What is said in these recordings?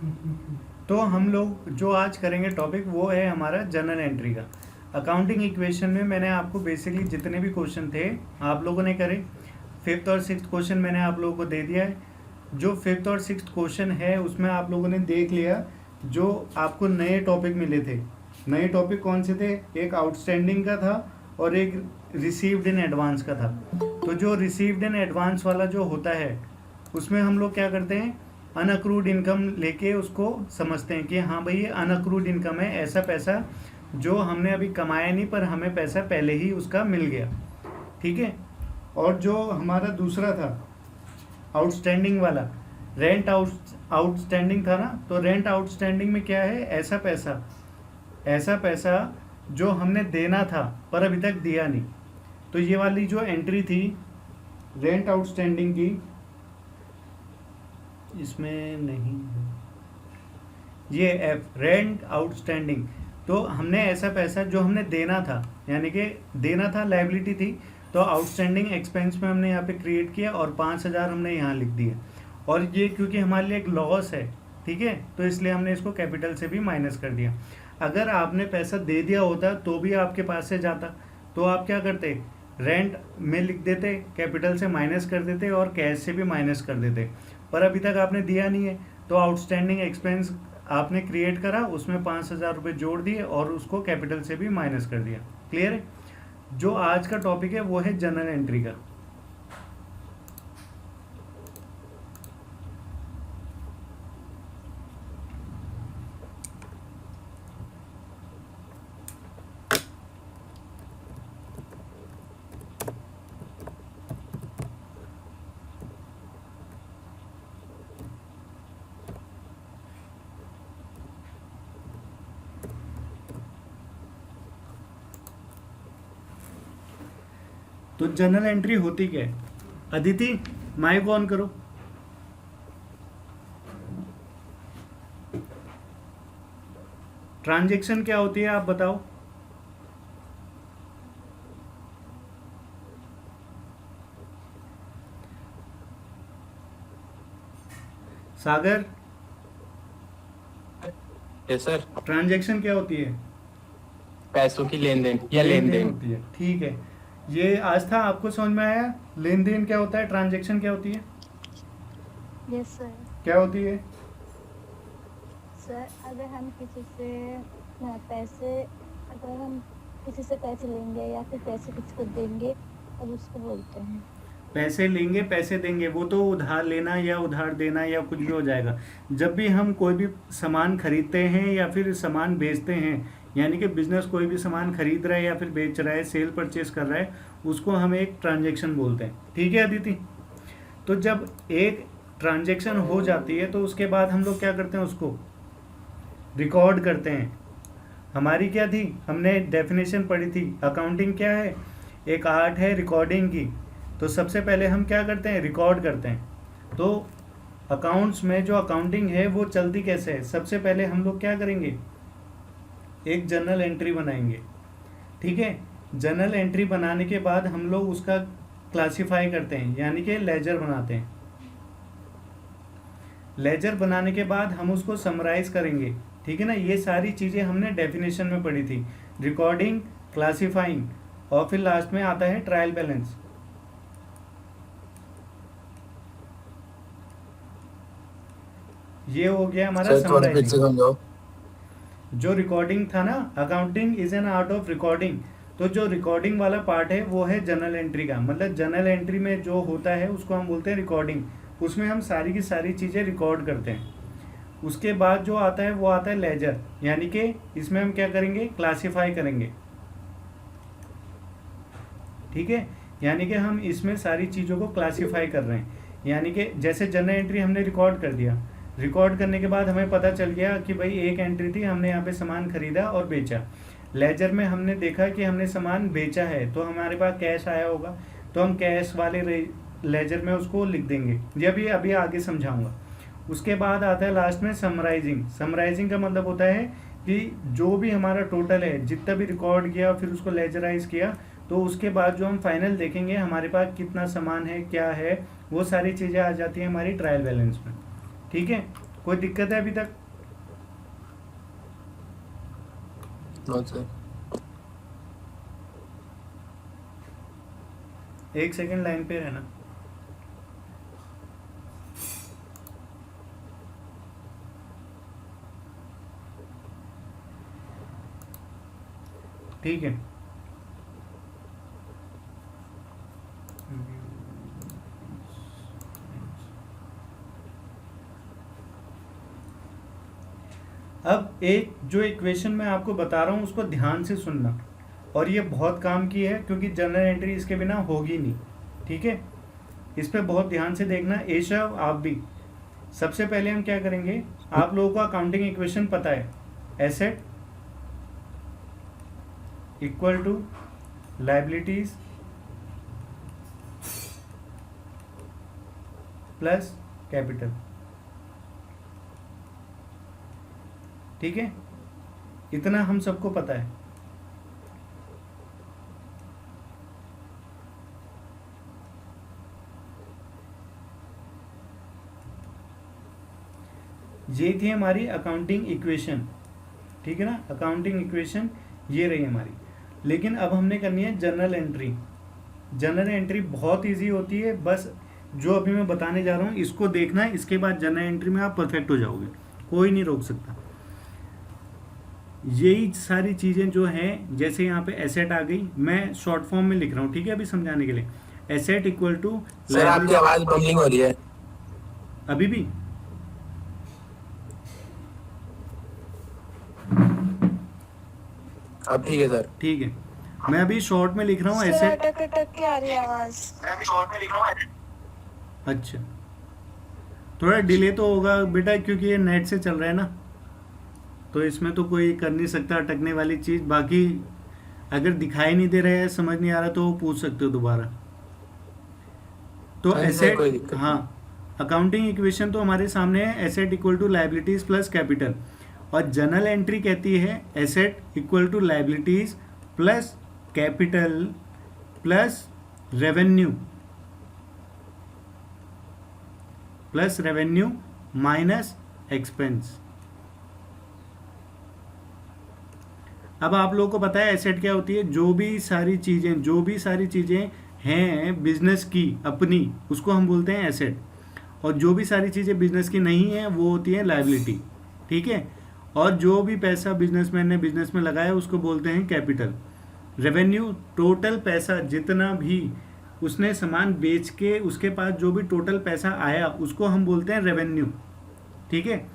तो हम लोग जो आज करेंगे टॉपिक वो है हमारा जर्नल एंट्री का। अकाउंटिंग इक्वेशन में मैंने आपको बेसिकली जितने भी क्वेश्चन थे आप लोगों ने करे। फिफ्थ और सिक्स्थ क्वेश्चन मैंने आप लोगों को दे दिया है। जो फिफ्थ और सिक्स्थ क्वेश्चन है उसमें आप लोगों ने देख लिया जो आपको नए टॉपिक मिले थे। नए टॉपिक कौन से थे? एक आउटस्टैंडिंग का था और एक रिसीव्ड इन एडवांस का था। तो जो रिसीव्ड इन एडवांस वाला जो होता है उसमें हम लोग क्या करते हैं, अनअक्रूड इनकम लेके उसको समझते हैं कि हाँ भाई ये अनअक्रूड इनकम है, ऐसा पैसा जो हमने अभी कमाया नहीं पर हमें पैसा पहले ही उसका मिल गया। ठीक है। और जो हमारा दूसरा था आउटस्टैंडिंग वाला, रेंट आउटस्टैंडिंग था ना, तो रेंट आउटस्टैंडिंग में क्या है, ऐसा पैसा जो हमने देना था पर अभी तक दिया नहीं। तो ये वाली जो एंट्री थी रेंट आउटस्टैंडिंग की, इसमें नहीं, ये एफ रेंट आउटस्टैंडिंग। तो हमने ऐसा पैसा जो हमने देना था, यानी कि देना था लायबिलिटी थी, तो आउटस्टैंडिंग एक्सपेंस में हमने यहाँ पे क्रिएट किया और 5,000 हमने यहाँ लिख दिया। और ये क्योंकि हमारे लिए एक लॉस है, ठीक है, तो इसलिए हमने इसको कैपिटल से भी माइनस कर दिया। अगर आपने पैसा दे दिया होता तो भी आपके पास से जाता, तो आप क्या करते, रेंट में लिख देते, कैपिटल से माइनस कर देते और कैश से भी माइनस कर देते। पर अभी तक आपने दिया नहीं है, तो आउटस्टैंडिंग एक्सपेंस आपने क्रिएट करा, उसमें 5,000 रुपये जोड़ दिए और उसको कैपिटल से भी माइनस कर दिया। क्लियर है? जो आज का टॉपिक है वो है जर्नल एंट्री का। तो जर्नल एंट्री होती क्या है? अदिति माइक ऑन करो। ट्रांजैक्शन क्या होती है आप बताओ। सागर, यस सर। ट्रांजैक्शन क्या होती है? पैसों की लेन देन या लेन देन। होती है। ठीक है, ये आज था, आपको समझ में आया लेन देन क्या होता है, ट्रांजैक्शन क्या होती है? Yes sir. क्या होती है? सर अगर हम किसी से पैसे अगर हम किसी से पैसे लेंगे या फिर पैसे किसी को देंगे अब उसको बोलते हैं। पैसे लेंगे पैसे देंगे, वो तो उधार लेना या उधार देना या कुछ भी हो जाएगा। जब भी हम कोई भी सामान खरीदते हैं या फिर सामान बेचते हैं, यानी कि बिजनेस कोई भी सामान खरीद रहा है या फिर बेच रहा है, सेल परचेस कर रहा है, उसको हम एक ट्रांजैक्शन बोलते हैं। ठीक है अदिति? तो जब एक ट्रांजैक्शन हो जाती है तो उसके बाद हम लोग क्या करते हैं, उसको रिकॉर्ड करते हैं। हमारी क्या थी, हमने डेफिनेशन पढ़ी थी, अकाउंटिंग क्या है, एक आर्ट है रिकॉर्डिंग की। तो सबसे पहले हम क्या करते हैं, रिकॉर्ड करते हैं। तो अकाउंट्स में जो अकाउंटिंग है वो चलती कैसे है, सबसे पहले हम लोग क्या करेंगे, एक जर्नल एंट्री बनाएंगे। ठीक है, जर्नल एंट्री बनाने के बाद हम लोग उसका क्लासिफाई करते हैं, यानी कि लेजर बनाते हैं। लेजर बनाने के बाद हम उसको समराइज करेंगे। ठीक है ना, ये सारी चीज़ें हमने डेफिनेशन में पढ़ी थी, रिकॉर्डिंग, क्लासिफाइंग, और फिर लास्ट में आता है ट्रायल बैलेंस। ये हो गया हमारा समराइजिंग। जो रिकॉर्डिंग था ना, accounting is an art of recording, तो जो रिकॉर्डिंग वाला पार्ट है वो है जर्नल एंट्री का। मतलब जर्नल एंट्री में जो होता है उसको हम बोलते हैं रिकॉर्डिंग, उसमें हम सारी की सारी चीज़ें रिकॉर्ड करते हैं। उसके बाद जो आता है वो आता है लेजर, यानी कि इसमें हम क्या करेंगे, क्लासिफाई करेंगे। ठीक है, यानी कि हम इसमें सारी चीज़ों को क्लासिफाई कर रहे हैं। यानी कि जैसे जर्नल एंट्री हमने रिकॉर्ड कर दिया, रिकॉर्ड करने के बाद हमें पता चल गया कि भाई एक एंट्री थी, हमने यहाँ पे सामान खरीदा और बेचा। लेजर में हमने देखा कि हमने सामान बेचा है तो हमारे पास कैश आया होगा, तो हम कैश वाले लेजर में उसको लिख देंगे। ये भी अभी आगे समझाऊंगा। उसके बाद आता है लास्ट में समराइजिंग। समराइजिंग का मतलब होता है कि जो भी हमारा टोटल है, जितना भी रिकॉर्ड किया फिर उसको लेजराइज किया, तो उसके बाद जो हम फाइनल देखेंगे हमारे पास कितना सामान है, क्या है, वो सारी चीज़ें आ जाती हैं हमारी ट्रायल बैलेंस में। ठीक है, कोई दिक्कत है अभी तक? No sir. 1 सेकंड लाइन पे रहना। ठीक है, अब एक जो इक्वेशन मैं आपको बता रहा हूँ उसको ध्यान से सुनना, और ये बहुत काम की है क्योंकि जनरल एंट्री इसके बिना होगी नहीं। ठीक है, इस पे बहुत ध्यान से देखना। एशव आप भी। सबसे पहले हम क्या करेंगे, आप लोगों को अकाउंटिंग इक्वेशन पता है, asset equal to liabilities plus capital. ठीक है, इतना हम सबको पता है। ये थी हमारी अकाउंटिंग इक्वेशन। ठीक है ना, अकाउंटिंग इक्वेशन ये रही हमारी। लेकिन अब हमने करनी है जनरल एंट्री। जनरल एंट्री बहुत इजी होती है, बस जो अभी मैं बताने जा रहा हूँ इसको देखना है, इसके बाद जनरल एंट्री में आप परफेक्ट हो जाओगे, कोई नहीं रोक सकता। यही सारी चीज़ें जो हैं, जैसे यहाँ पे एसेट आ गई, मैं शॉर्ट फॉर्म में लिख रहा हूँ, ठीक है, अभी समझाने के लिए। एसेट इक्वल टू, सर आपकी आवाज बबलिंग हो रही है अभी भी अब ठीक है सर। ठीक है, मैं अभी शॉर्ट में लिख रहा हूँ सर एसेट। अटक अटक के आ रही है आवाज। अच्छा, थोड़ा डिले तो होगा बेटा क्योंकि ये नेट से चल रहा है ना, तो इसमें तो कोई कर नहीं सकता अटकने वाली चीज़। बाकी अगर दिखाई नहीं दे रहा है, समझ नहीं आ रहा, तो पूछ सकते हो दोबारा। तो हाँ जी, एसेट, कोई दिक्कत नहीं। हाँ, अकाउंटिंग इक्वेशन तो हमारे सामने है, asset equal to liabilities plus capital. और जनरल एंट्री कहती है asset equal to liabilities plus capital plus revenue minus expense. अब आप लोगों को पता है एसेट क्या होती है, जो भी सारी चीज़ें हैं बिजनेस की अपनी, उसको हम बोलते हैं एसेट। और जो भी सारी चीज़ें बिजनेस की नहीं है वो होती है लायबिलिटी। ठीक है, और जो भी पैसा बिजनेसमैन ने बिजनेस में लगाया उसको बोलते हैं कैपिटल। रेवेन्यू, टोटल पैसा जितना भी उसने सामान बेच के उसके पास जो भी टोटल पैसा आया उसको हम बोलते हैं रेवेन्यू। ठीक है,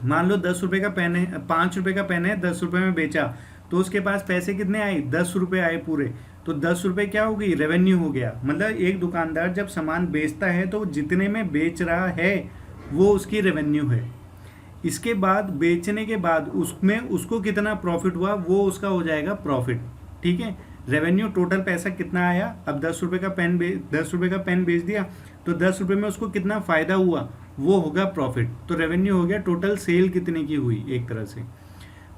मान लो 10 रुपये का पेन है, 5 रुपये का पेन है, 10 रुपये में बेचा, तो उसके पास पैसे कितने आए, 10 रुपये आए पूरे। तो 10 रुपये क्या हो गई, रेवेन्यू हो गया। मतलब एक दुकानदार जब सामान बेचता है तो जितने में बेच रहा है वो उसकी रेवेन्यू है। इसके बाद बेचने के बाद उसमें उसको कितना प्रॉफिट हुआ वो उसका हो जाएगा प्रॉफिट। ठीक है, रेवेन्यू टोटल पैसा कितना आया, अब 10 रुपये का पेन बेच दिया तो 10 रुपये में उसको कितना फ़ायदा हुआ वो होगा प्रॉफिट। तो रेवेन्यू हो गया टोटल सेल कितने की हुई एक तरह से।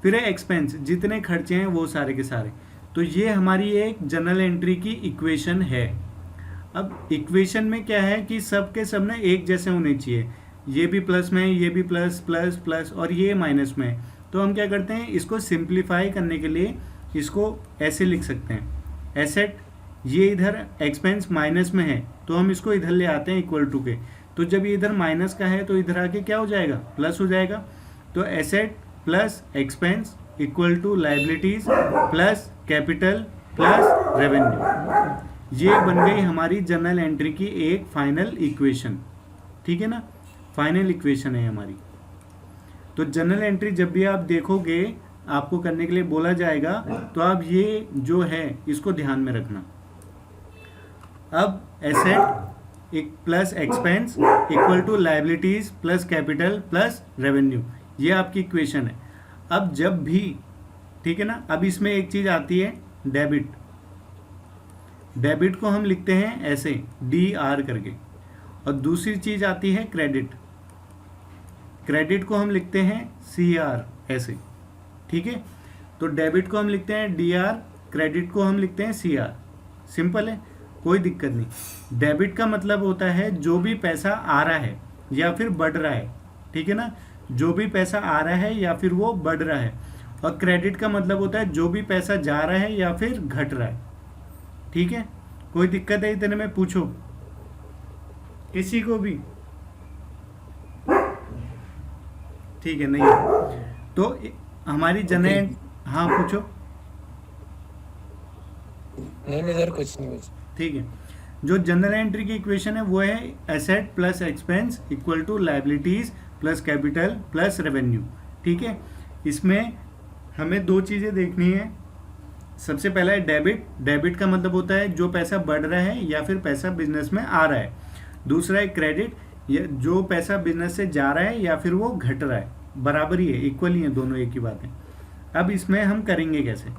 फिर है एक्सपेंस, जितने खर्चे हैं वो सारे के सारे। तो ये हमारी एक जनरल एंट्री की इक्वेशन है। अब इक्वेशन में क्या है कि सब के सब ना एक जैसे होने चाहिए, ये भी प्लस में है, ये भी प्लस प्लस प्लस और ये माइनस में है। तो हम क्या करते हैं, इसको सिंप्लीफाई करने के लिए इसको ऐसे लिख सकते हैं, एसेट, ये इधर एक्सपेंस माइनस में है तो हम इसको इधर ले आते हैं इक्वल टू के। तो जब ये इधर माइनस का है तो इधर आके क्या हो जाएगा, प्लस हो जाएगा। तो asset plus expense equal to liabilities plus capital plus revenue. ये बन गई हमारी जनरल एंट्री की एक फाइनल इक्वेशन। ठीक है ना, फाइनल इक्वेशन है हमारी। तो जनरल एंट्री जब भी आप देखोगे आपको करने के लिए बोला जाएगा तो आप ये जो है इसको ध्यान में रखना। अब एसेट एक plus expense equal to liabilities plus capital plus revenue, ये आपकी इक्वेशन है। अब जब भी, ठीक है ना, अब इसमें एक चीज़ आती है डेबिट। डेबिट को हम लिखते हैं ऐसे DR करके, और दूसरी चीज़ आती है क्रेडिट। क्रेडिट को हम लिखते हैं CR ऐसे। ठीक है, तो डेबिट को हम लिखते हैं DR, क्रेडिट को हम लिखते हैं CR। सिंपल है, कोई दिक्कत नहीं। डेबिट का मतलब होता है जो भी पैसा आ रहा है या फिर बढ़ रहा है, ठीक है ना, जो भी पैसा आ रहा है या फिर वो बढ़ रहा है। और क्रेडिट का मतलब होता है जो भी पैसा जा रहा है या फिर घट रहा है। ठीक है, कोई दिक्कत है इतने में पूछो किसी को भी। ठीक है, नहीं है तो हमारी जनरल, हाँ पूछो। नहीं सर, कुछ नहीं कुछ। ठीक है, जो जनरल एंट्री की इक्वेशन है वो है asset plus expense equal to liabilities plus capital plus revenue. ठीक है, इसमें हमें दो चीज़ें देखनी है। सबसे पहला है डेबिट। डेबिट का मतलब होता है जो पैसा बढ़ रहा है या फिर पैसा बिजनेस में आ रहा है। दूसरा है क्रेडिट, ये जो पैसा बिजनेस से जा रहा है या फिर वो घट रहा है, बराबर ही है, इक्वल ही है, दोनों एक ही बात है। अब इसमें हम करेंगे कैसे।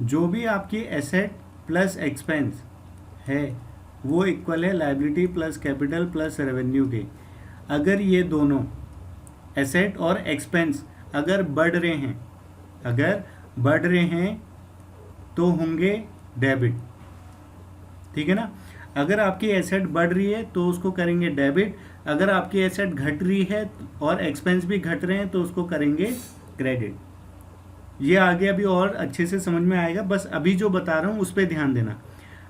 जो भी आपकी एसेट प्लस एक्सपेंस है वो इक्वल है liability plus capital plus revenue के। अगर ये दोनों एसेट और एक्सपेंस अगर बढ़ रहे हैं तो होंगे डेबिट। ठीक है ना, अगर आपकी एसेट बढ़ रही है तो उसको करेंगे डेबिट, अगर आपकी एसेट घट रही है और एक्सपेंस भी घट रहे हैं तो उसको करेंगे क्रेडिट। ये आगे अभी और अच्छे से समझ में आएगा, बस अभी जो बता रहा हूँ उस पर ध्यान देना।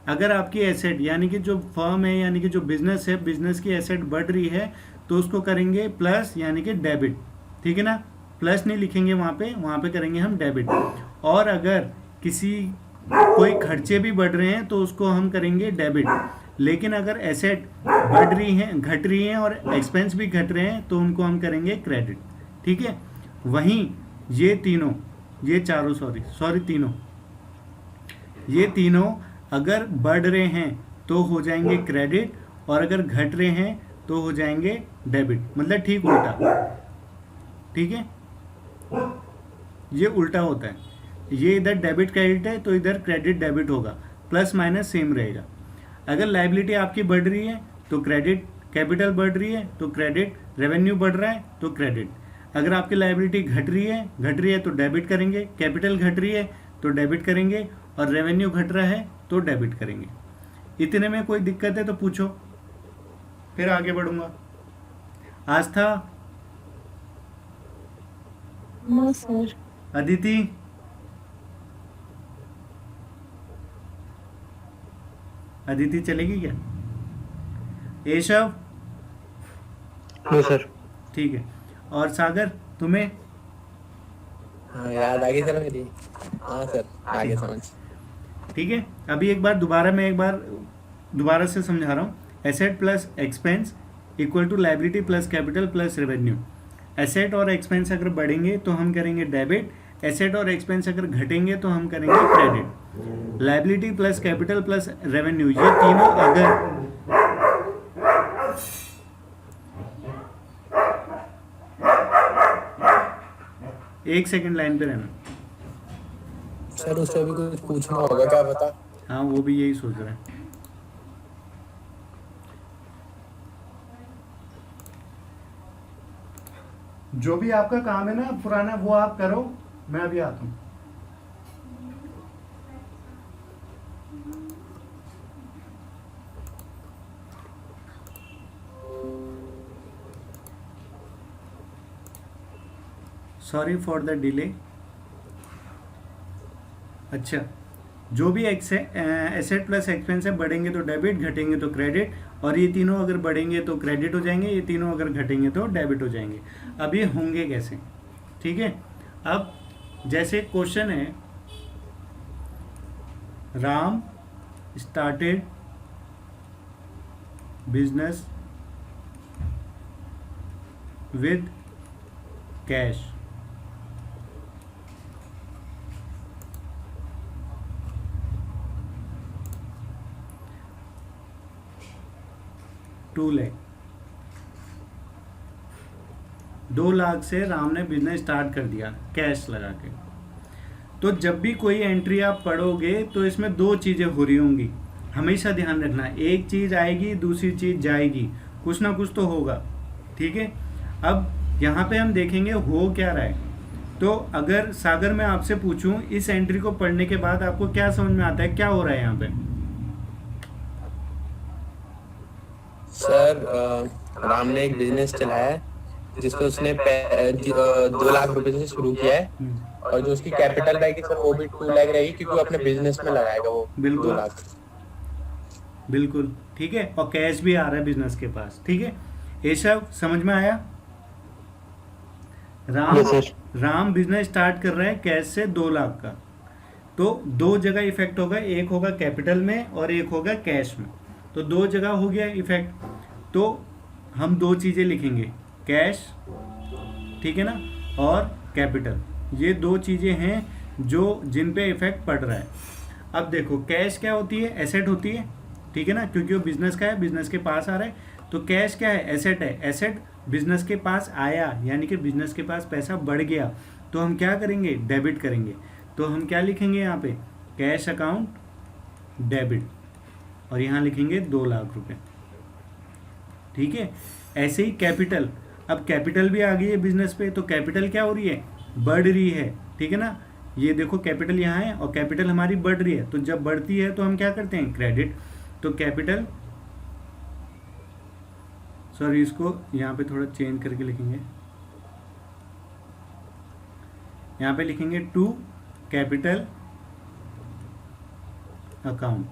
अगर आपकी एसेट यानी कि जो फर्म है यानी कि जो बिजनेस है, बिजनेस की एसेट बढ़ रही है तो उसको करेंगे प्लस यानी कि डेबिट। ठीक है ना, प्लस नहीं लिखेंगे वहाँ पे करेंगे हम डेबिट। और अगर कोई खर्चे भी बढ़ रहे हैं तो उसको हम करेंगे डेबिट। लेकिन अगर एसेट बढ़ रही हैं, घट रही हैं और एक्सपेंस भी घट रहे हैं तो उनको हम करेंगे क्रेडिट। ठीक है, वहीं ये तीनों अगर बढ़ रहे हैं तो हो जाएंगे क्रेडिट और अगर घट रहे हैं तो हो जाएंगे डेबिट, मतलब ठीक उल्टा। ठीक है, ये उल्टा होता है, ये इधर डेबिट क्रेडिट है तो इधर क्रेडिट डेबिट होगा, प्लस माइनस सेम रहेगा। अगर लायबिलिटी आपकी बढ़ रही है तो क्रेडिट, कैपिटल बढ़ रही है तो क्रेडिट, रेवेन्यू बढ़ रहा है तो क्रेडिट। अगर आपकी लायबिलिटी घट रही है तो डेबिट करेंगे, कैपिटल घट रही है तो डेबिट करेंगे और रेवेन्यू घट रहा है तो डेबिट करेंगे। इतने में कोई दिक्कत है तो पूछो, फिर आगे बढ़ूंगा। Aastha, no sir. अदिति, अदिति चलेगी क्या? Keshav, no sir. ठीक है, और सागर तुम्हें? हाँ याद आ गई सर मेरी। हाँ सर, आगे समझ। ठीक है, अभी एक बार दोबारा से समझा रहा हूँ। Asset plus expense equal to liability plus capital plus revenue. Asset और एक्सपेंस अगर बढ़ेंगे तो हम करेंगे डेबिट, एसेट और एक्सपेंस अगर घटेंगे तो हम करेंगे credit. Liability plus capital plus revenue, ये तीनों अगर एक सेकंड लाइन पे रहना सर, उससे भी कुछ पूछना होगा क्या पता? हाँ, वो भी यही सोच रहा है। जो भी आपका काम है ना पुराना वो आप करो, मैं अभी आता हूँ। Sorry for the delay. अच्छा, जो भी एसेट प्लस एक्सपेंस है बढ़ेंगे तो डेबिट, घटेंगे तो क्रेडिट, और ये तीनों अगर बढ़ेंगे तो क्रेडिट हो जाएंगे, ये तीनों अगर घटेंगे तो डेबिट हो जाएंगे। अब ये होंगे कैसे? ठीक है, अब जैसे क्वेश्चन है, Ram started business with cash. 2 lakh, 2 lakh से राम ने बिजनेस स्टार्ट कर दिया कैश लगा के। तो जब भी कोई एंट्री आप पढ़ोगे तो इसमें 2 चीज़ें हो रही होंगी, हमेशा ध्यान रखना। एक चीज़ आएगी, दूसरी चीज़ जाएगी, कुछ ना कुछ तो होगा, ठीक है। अब यहाँ पे हम देखेंगे हो क्या रहा है। तो अगर सागर मैं आपसे पूछूं इस एंट्री को पढ़ने के बाद आपको क्या समझ में आता है, क्या हो रहा है यहाँ पे? सर राम ने एक बिजनेस चलाया है जिसको उसने 2 लाख रुपए से शुरू किया है, और जो उसकी कैपिटल रहेगी सर वो भी 2 लाख रहेगी, क्योंकि वो अपने बिजनेस में लगाएगा वो बिल्कुल 2 लाख। बिल्कुल ठीक है, और कैश भी आ रहा है बिजनेस के पास, ठीक है। ये सब समझ में आया? राम बिजनेस स्टार्ट कर रहा है कैश से 2 लाख का। तो 2 जगह इफेक्ट होगा, एक होगा कैपिटल में और एक होगा कैश में। तो 2 जगह हो गया इफेक्ट। तो हम 2 चीज़ें लिखेंगे, कैश, ठीक है ना, और कैपिटल। ये 2 चीज़ें हैं जो जिन पे इफेक्ट पड़ रहा है। अब देखो कैश क्या होती है, एसेट होती है, ठीक है ना, क्योंकि वो बिजनेस का है, बिजनेस के पास आ रहा है। तो कैश क्या है, एसेट है। एसेट बिजनेस के पास आया यानी कि बिजनेस के पास पैसा बढ़ गया, तो हम क्या करेंगे, डेबिट करेंगे। तो हम क्या लिखेंगे यहाँ पे, कैश अकाउंट डेबिट, और यहाँ लिखेंगे 2 लाख रुपए, ठीक है। ऐसे ही कैपिटल, अब कैपिटल भी आ गई है बिजनेस पे, तो कैपिटल क्या हो रही है, बढ़ रही है, ठीक है ना। ये देखो कैपिटल यहाँ है और कैपिटल हमारी बढ़ रही है, तो जब बढ़ती है तो हम क्या करते हैं, क्रेडिट। तो कैपिटल, सॉरी इसको यहाँ पे थोड़ा चेंज करके लिखेंगे, यहाँ पे लिखेंगे टू कैपिटल अकाउंट।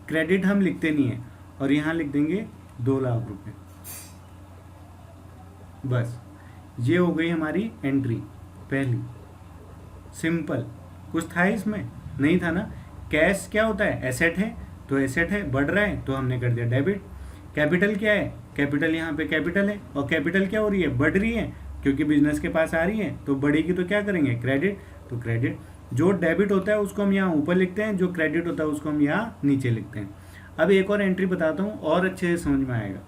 क्रेडिट हम लिखते नहीं है, और यहाँ लिख देंगे 2 लाख रुपए। बस ये हो गई हमारी एंट्री पहली, सिंपल। कुछ था इसमें, नहीं था ना। कैश क्या होता है, एसेट है, तो एसेट है, बढ़ रहा है, तो हमने कर दिया डेबिट। कैपिटल क्या है, कैपिटल यहाँ पे कैपिटल है, और कैपिटल क्या हो रही है, बढ़ रही है, क्योंकि बिजनेस के पास आ रही है, तो बढ़ेगी तो क्या करेंगे, क्रेडिट। तो क्रेडिट, जो डेबिट होता है उसको हम यहाँ ऊपर लिखते हैं, जो क्रेडिट होता है उसको हम यहाँ नीचे लिखते हैं। अब एक और एंट्री बताता हूँ और अच्छे से समझ में आएगा,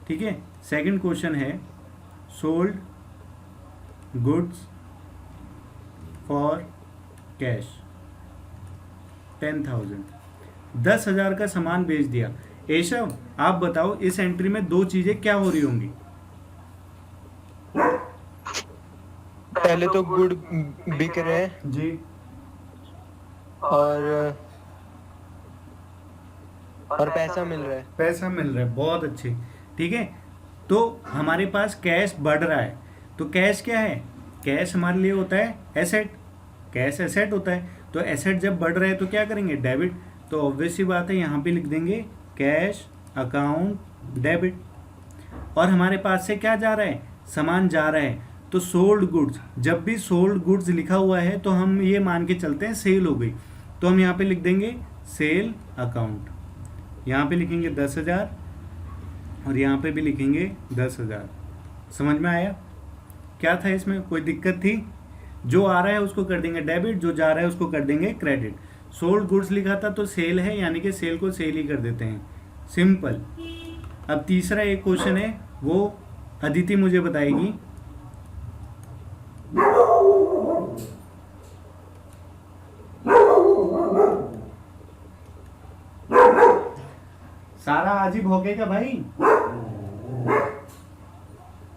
ठीक है। सेकंड क्वेश्चन है, सोल्ड गुड्स फॉर कैश 10,000, 10,000 का सामान बेच दिया। एशव आप बताओ इस एंट्री में 2 चीजें क्या हो रही होंगी? पहले तो गुड बिक रहे हैं जी, और पैसा मिल रहा है। पैसा मिल रहा है, बहुत अच्छे, ठीक है। तो हमारे पास कैश बढ़ रहा है, तो कैश क्या है, कैश हमारे लिए होता है एसेट, कैश एसेट होता है। तो एसेट जब बढ़ रहा है तो क्या करेंगे, डेबिट। तो ऑब्वियस सी बात है, यहाँ पे लिख देंगे कैश अकाउंट डेबिट। और हमारे पास से क्या जा रहा है, सामान जा रहा है, तो सोल्ड गुड्स। जब भी सोल्ड गुड्स लिखा हुआ है तो हम ये मान के चलते हैं सेल हो गई, तो हम यहाँ पे लिख देंगे सेल अकाउंट। यहाँ पे लिखेंगे 10,000 और यहाँ पे भी लिखेंगे 10,000। समझ में आया क्या था इसमें, कोई दिक्कत थी? जो आ रहा है उसको कर देंगे डेबिट, जो जा रहा है उसको कर देंगे क्रेडिट। सोल्ड गुड्स लिखा था तो सेल है, यानी कि सेल को सेल ही कर देते हैं, सिंपल। अब तीसरा एक क्वेश्चन है, वो अदिति मुझे बताएगी। सारा आज ही भोगेगा भाई।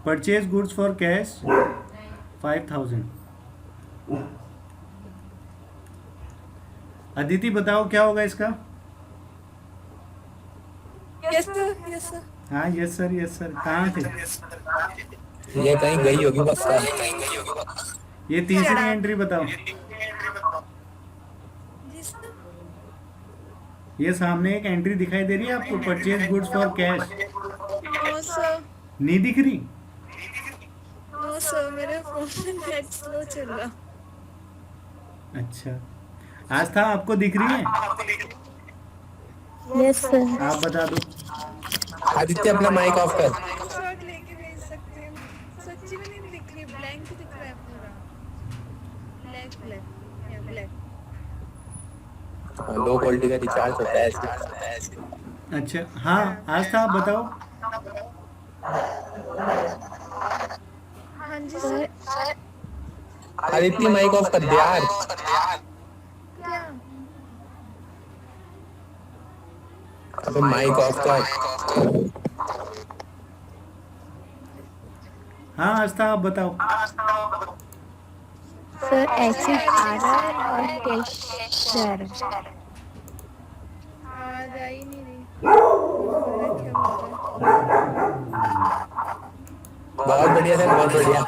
Purchase goods for cash 5,000। Aditi बताओ क्या होगा इसका? Yes sir, yes sir. हाँ यस सर, यस सर। कहाँ थे? ये कहीं गई होगी बस। ये तीसरी एंट्री बताओ। जी सर। ये सामने एक एंट्री दिखाई दे रही है आपको, purchase goods for cash. No sir, नहीं दिख रही? नो सर, मेरे फोन में नेट स्लो चल रहा। अच्छा, आज था आपको दिख रही है? Yes sir. आप बता दो। आदित्य अपना माइक ऑफ कर। शॉट लेके भेज सकते हैं। सच्ची में नहीं दिख रही, ब्लैंक दिख रहा है पूरा। ब्लैक ब्लैक या ब्लैक। लो क्वालिटी का रिचार्ज होता है ऐसे। अच्छा हाँ, आज था, आप बताओ। हाँ जी sir sir. Aditya mic off कर दे यार। क्या? अबे माइक ऑफ कर। हाँ आस्था आप बताओ। सर एसेट आ रहा है और कैश जा रहा है। आवाज आ ही नहीं रही, बोल रहे क्या बोल रहे? बहुत बढ़िया सर, बहुत बढ़िया।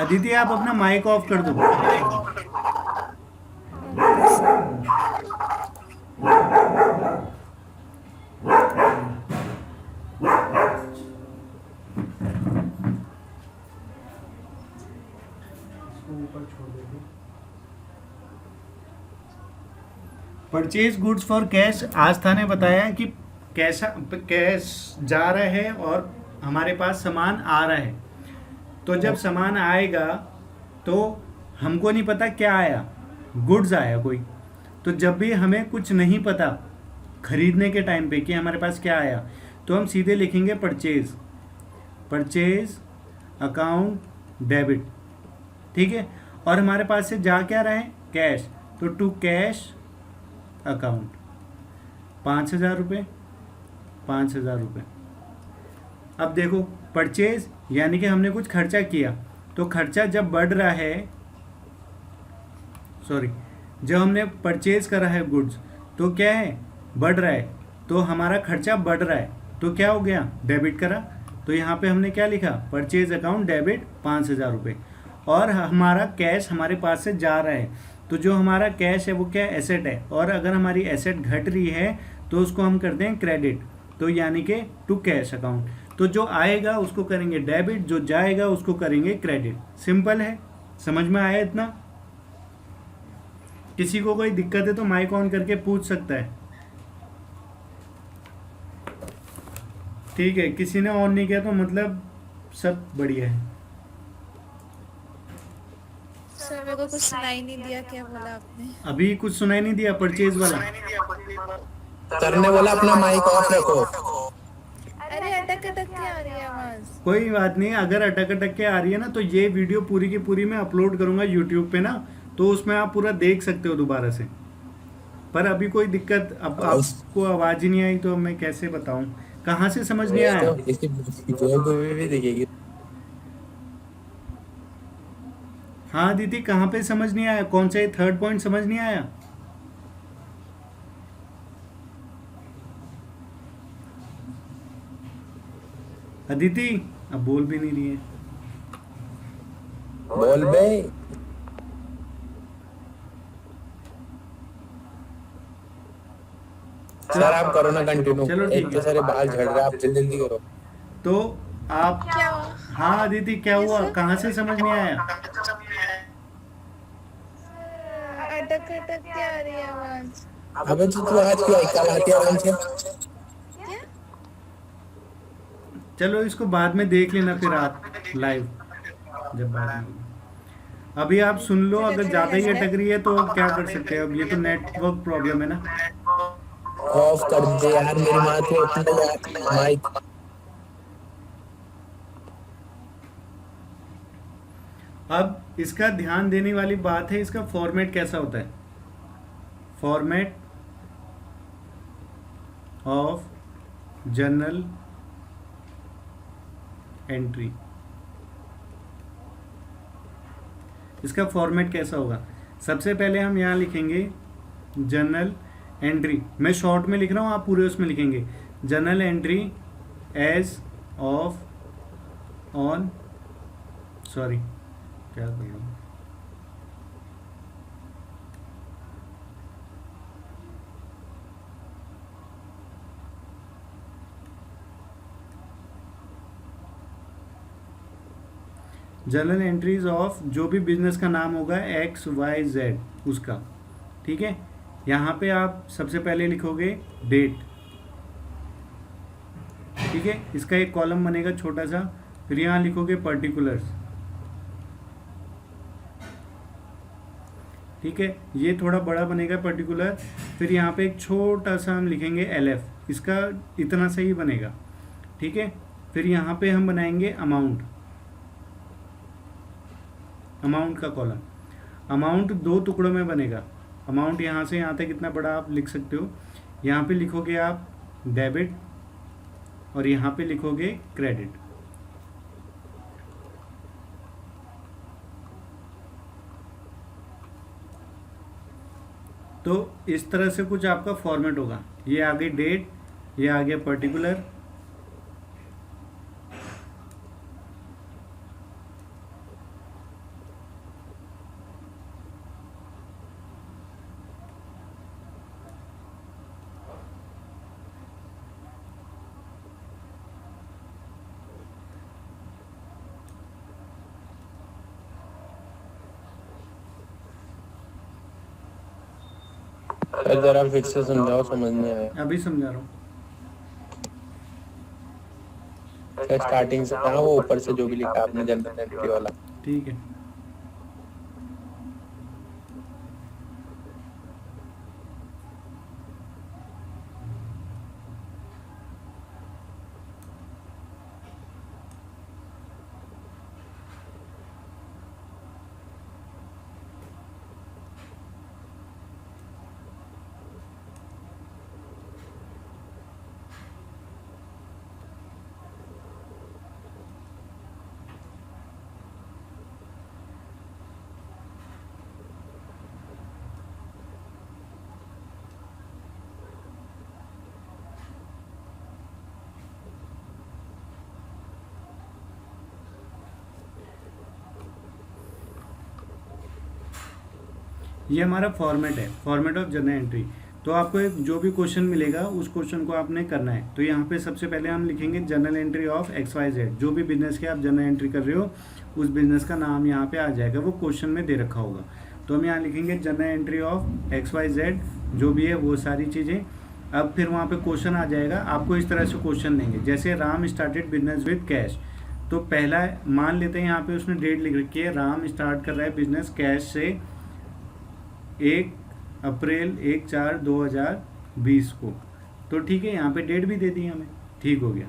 अदिति आप अपना माइक ऑफ कर दो। परचेज गुड्स फॉर कैश, आस्था ने बताया कि कैश जा रहा है और हमारे पास सामान आ रहा है। तो जब सामान आएगा तो हमको नहीं पता क्या आया, गुड्स आया कोई। तो जब भी हमें कुछ नहीं पता खरीदने के टाइम पे कि हमारे पास क्या आया, तो हम सीधे लिखेंगे परचेज, परचेज अकाउंट डेबिट, ठीक है। और हमारे पास से जा क्या रहा है, कैश, तो टू कैश अकाउंट 5,000 रुपये, 5,000 रुपये। अब देखो परचेज यानी कि हमने कुछ खर्चा किया, तो खर्चा जब बढ़ रहा है, सॉरी, जब हमने परचेज करा है गुड्स तो क्या है, बढ़ रहा है, तो हमारा खर्चा बढ़ रहा है, तो क्या हो गया, डेबिट करा। तो यहाँ पे हमने क्या लिखा, परचेज अकाउंट डेबिट 5,000 रुपये। और हमारा कैश हमारे पास से जा रहा है, तो जो हमारा कैश है वो क्या, एसेट है। और अगर हमारी एसेट घट रही है तो उसको हम करते हैं क्रेडिट, तो यानी कि टू कैश अकाउंट। तो जो आएगा उसको करेंगे डेबिट, जो जाएगा उसको करेंगे क्रेडिट। सिंपल है, समझ में आया इतना? किसी को कोई दिक्कत है तो माइक ऑन करके पूछ सकता है, ठीक है। किसी ने ऑन नहीं किया तो मतलब सब बढ़िया है। सर मेरे को कुछ सुनाई नहीं दिया, क्या बोला आपने? अभी कुछ सुनाई नहीं दिया परचेज वाला? सर ने बोला अपना माइक ऑफ रखो। अरे अटक अटक के आ रही है आवाज। कोई बात नहीं, अगर अटक अटक के आ रही है ना तो ये वीडियो पूरी की पूरी मैं अपलोड करूंगा यूट्यूब पे ना, तो उसमें आप पूरा देख सकते हो दोबारा से। पर अभी कोई दिक्कत, अब आपको आवाज ही नहीं आई तो मैं कैसे बताऊं, कहाँ से समझ नहीं आया? इसकी भी दिखेगी। हाँ दीदी, कहाँ पे समझ नहीं आया, कौन सा ये थर्ड पॉइंट समझ नहीं आया? अदिति अब बोल भी नहीं रही है। बोल बे। सर आप करो ना कंटिन्यू। चलो ठीक एक तो है। सारे बाल झड़ रहे हैं, आप जल्दी जल्दी करो। तो आप, क्या हुआ? हाँ अदिति क्या हुआ, कहाँ से समझ नहीं आया? अटक अटक के आ रही है आवाज। अबे तो तू आज क्यों कल आती है आराम से? क्या? चलो इसको बाद में देख लेना फिर आप लाइव, जब बाद में। अभी आप सुन लो, अगर ज़्यादा ही अटक रही है तो क्या कर सकते हैं, अब ये तो नेटवर्क प्रॉब्लम है ना। ऑफ कर दे यार मेरी माँ को अपना माइक। अब इसका ध्यान देने वाली बात है, इसका फॉर्मेट कैसा होता है, फॉर्मेट ऑफ जर्नल एंट्री। इसका फॉर्मेट कैसा होगा, सबसे पहले हम यहाँ लिखेंगे जर्नल एंट्री, मैं शॉर्ट में लिख रहा हूँ, आप पूरे उसमें लिखेंगे journal entry as of on, sorry क्या कर रहा हूँ, जर्नल एंट्रीज ऑफ जो भी बिजनेस का नाम होगा एक्स वाई जेड उसका, ठीक है। यहाँ पे आप सबसे पहले लिखोगे डेट, ठीक है, इसका एक कॉलम बनेगा छोटा सा, फिर यहाँ लिखोगे पर्टिकुलर्स, ठीक है, ये थोड़ा बड़ा बनेगा पर्टिकुलर। फिर यहाँ पे एक छोटा सा हम लिखेंगे LF, इसका इतना सही बनेगा, ठीक है। फिर यहाँ पे हम बनाएंगे अमाउंट, अमाउंट का कॉलम। अमाउंट 2 टुकड़ों में बनेगा। अमाउंट यहाँ से यहाँ तक इतना बड़ा आप लिख सकते हो। यहाँ पे लिखोगे आप डेबिट और यहाँ पे लिखोगे क्रेडिट। तो इस तरह से कुछ आपका फॉर्मेट होगा। ये आगे डेट, ये आगे पर्टिकुलर, सर जरा फिर से समझाओ, समझ नहीं आया। अभी समझा रहा हूँ। सर स्टार्टिंग से था वो ऊपर से जो भी लिखा आपने जनरल एंट्री वाला। ठीक है, ये हमारा फॉर्मेट है, फॉर्मेट ऑफ जर्नल एंट्री। तो आपको एक जो भी क्वेश्चन मिलेगा उस क्वेश्चन को आपने करना है। तो यहाँ पे सबसे पहले हम लिखेंगे जर्नल एंट्री ऑफ XYZ। जो भी बिजनेस के आप जर्नल एंट्री कर रहे हो उस बिजनेस का नाम यहाँ पे आ जाएगा, वो क्वेश्चन में दे रखा होगा। तो हम यहाँ लिखेंगे जर्नल एंट्री ऑफ XYZ, जो भी है वो सारी चीज़ें। अब फिर वहाँ पे क्वेश्चन आ जाएगा, आपको इस तरह से क्वेश्चन देंगे, जैसे Ram started business with cash. तो पहला मान लेते हैं यहाँ पे उसने डेट लिख रखी है, राम स्टार्ट कर रहा है बिजनेस कैश से 1 अप्रैल 1/4/2020 को। तो ठीक है, यहाँ पे डेट भी दे दी हमें, ठीक हो गया।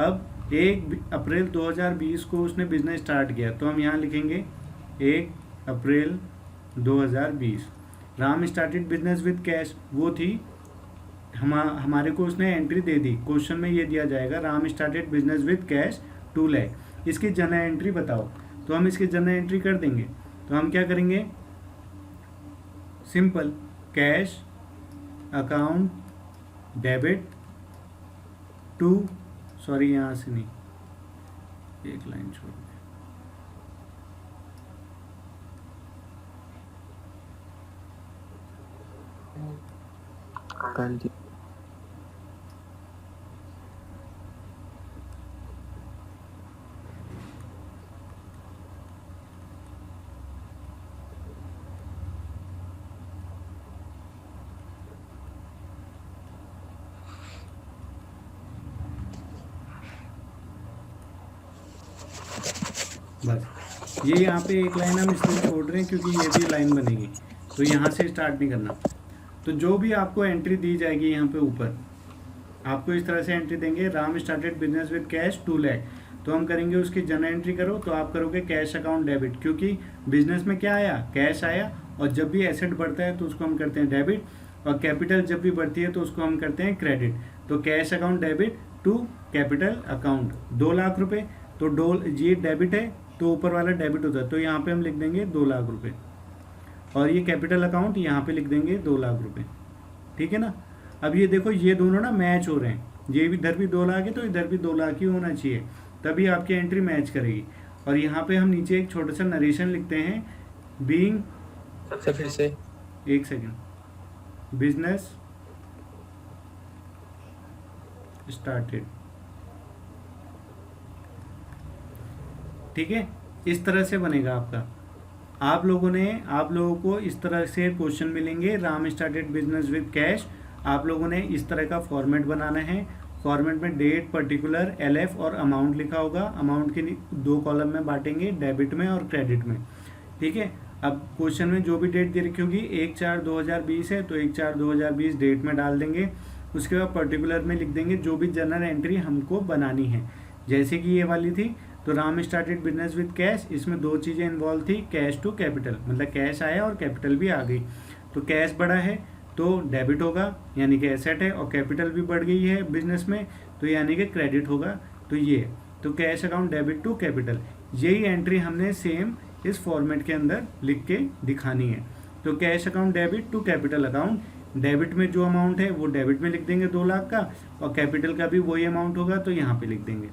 अब 1 अप्रैल 2020 को उसने बिजनेस स्टार्ट किया, तो हम यहाँ लिखेंगे 1 अप्रैल 2020। Ram started business with cash, वो थी हमारे को उसने एंट्री दे दी। क्वेश्चन में ये दिया जाएगा Ram started business with cash 2 lakh. इसकी जर्नल एंट्री बताओ, तो हम इसकी जर्नल एंट्री कर देंगे। तो हम क्या करेंगे, simple cash account debit to, sorry यहाँ से नहीं, एक लाइन छोड़ दें, बस। ये यहाँ पे एक लाइन हम इसलिए छोड़ रहे हैं क्योंकि ये भी लाइन बनेगी, तो यहाँ से स्टार्ट नहीं करना। तो जो भी आपको एंट्री दी जाएगी यहाँ पे ऊपर, आपको इस तरह से एंट्री देंगे, Ram started business with cash 2 lakh. तो हम करेंगे उसकी जर्नल एंट्री करो, तो आप करोगे कैश अकाउंट डेबिट, क्योंकि बिजनेस में क्या आया, कैश आया। और जब भी एसेट बढ़ता है तो उसको हम करते हैं डेबिट, और कैपिटल जब भी बढ़ती है तो उसको हम करते हैं क्रेडिट। तो cash account debit to capital account 2 lakh रुपए। तो ये डेबिट है तो ऊपर वाला डेबिट होता है, तो यहाँ पे हम लिख देंगे 2 लाख रुपए, और ये कैपिटल अकाउंट यहाँ पे लिख देंगे 2 लाख रुपए, ठीक है ना। अब ये देखो, ये दोनों ना मैच हो रहे हैं, ये भी इधर भी 2 लाख है तो इधर भी 2 लाख ही होना चाहिए, तभी आपकी एंट्री मैच करेगी। और यहाँ पे हम नीचे एक छोटा सा नरेशन लिखते हैं, बीइंग, फिर से एक सेकेंड, बिजनेस स्टार्टेड, ठीक है। इस तरह से बनेगा आपका। आप लोगों को इस तरह से क्वेश्चन मिलेंगे, Ram started business with cash. आप लोगों ने इस तरह का फॉर्मेट बनाना है। फॉर्मेट में डेट, पर्टिकुलर, LF और अमाउंट लिखा होगा। अमाउंट के 2 कॉलम में बांटेंगे, डेबिट में और क्रेडिट में, ठीक है। अब क्वेश्चन में जो भी डेट दे रखी होगी 1/4/2020 है तो 1/4/2020 डेट में डाल देंगे। उसके बाद पर्टिकुलर में लिख देंगे जो भी जर्नल एंट्री हमको बनानी है। जैसे कि ये वाली थी, तो Ram started business with cash, इसमें दो चीज़ें इन्वॉल्व थी, कैश टू कैपिटल, मतलब कैश आया और कैपिटल भी आ गई। तो कैश बढ़ा है तो डेबिट होगा, यानी कि एसेट है, और कैपिटल भी बढ़ गई है बिजनेस में तो यानी कि क्रेडिट होगा। तो ये तो cash account debit to capital, यही एंट्री हमने सेम इस फॉर्मेट के अंदर लिख के दिखानी है। तो cash account debit to capital account, debit में जो अमाउंट है वो डेबिट में लिख देंगे 2 लाख का, और कैपिटल का भी वही अमाउंट होगा तो यहाँ पे लिख देंगे,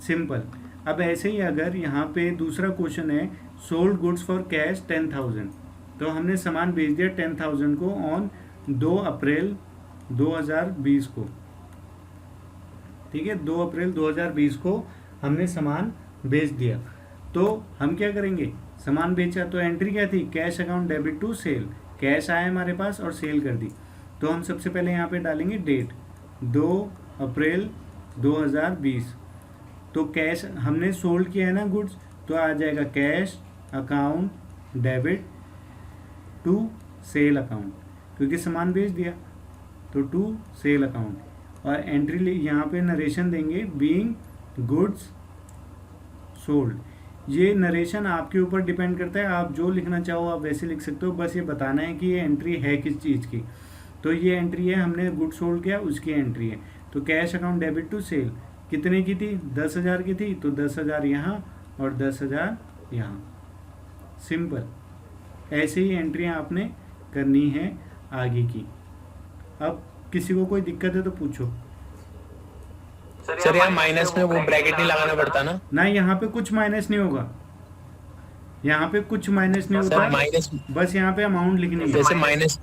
सिंपल। अब ऐसे ही अगर यहाँ पे दूसरा क्वेश्चन है सोल्ड गुड्स फॉर कैश 10,000, तो हमने सामान बेच दिया 10,000 को ऑन 2 अप्रैल 2020 को, ठीक है, 2 अप्रैल 2020 को हमने सामान बेच दिया। तो हम क्या करेंगे, सामान बेचा तो एंट्री क्या थी, cash account debit to sale, cash आया हमारे पास और सेल कर दी। तो हम सबसे पहले यहाँ पे डालेंगे डेट 2 अप्रैल 2020, तो कैश हमने सोल्ड किया है ना गुड्स, तो आ जाएगा cash account debit to sale account, क्योंकि सामान बेच दिया तो टू सेल अकाउंट, और एंट्री यहाँ पे नरेशन देंगे बीइंग गुड्स सोल्ड। ये नरेशन आपके ऊपर डिपेंड करता है, आप जो लिखना चाहो आप वैसे लिख सकते हो, बस ये बताना है कि ये एंट्री है किस चीज़ की। तो ये एंट्री है, हमने गुड सोल्ड किया उसकी एंट्री है। तो cash account debit to sale कितने की थी, 10,000 की थी, तो 10,000 यहाँ और 10,000 यहाँ, सिंपल। ऐसे ही एंट्रियाँ आपने करनी है आगे की। अब किसी को कोई दिक्कत है तो पूछो। सर यहाँ माइनस में वो ब्रैकेट नहीं लगाना पड़ता ना? ना, यहाँ पे कुछ माइनस नहीं होगा, यहाँ पे कुछ माइनस नहीं होता, माइनस बस यहाँ पे अमाउंट लिखनी है। जैसे माइनस,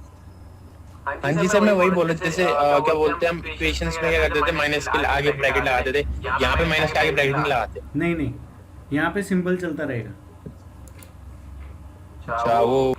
हाँ जी सर मैं वही बोल रहा था, जैसे क्या बोलते हैं हम इक्वेशंस में क्या करते थे, माइनस के आगे ब्रैकेट लगाते थे, यहाँ पे माइनस के आगे ब्रैकेट नहीं लगाते। नहीं, यहाँ पे सिंपल चलता रहेगा। अच्छा वो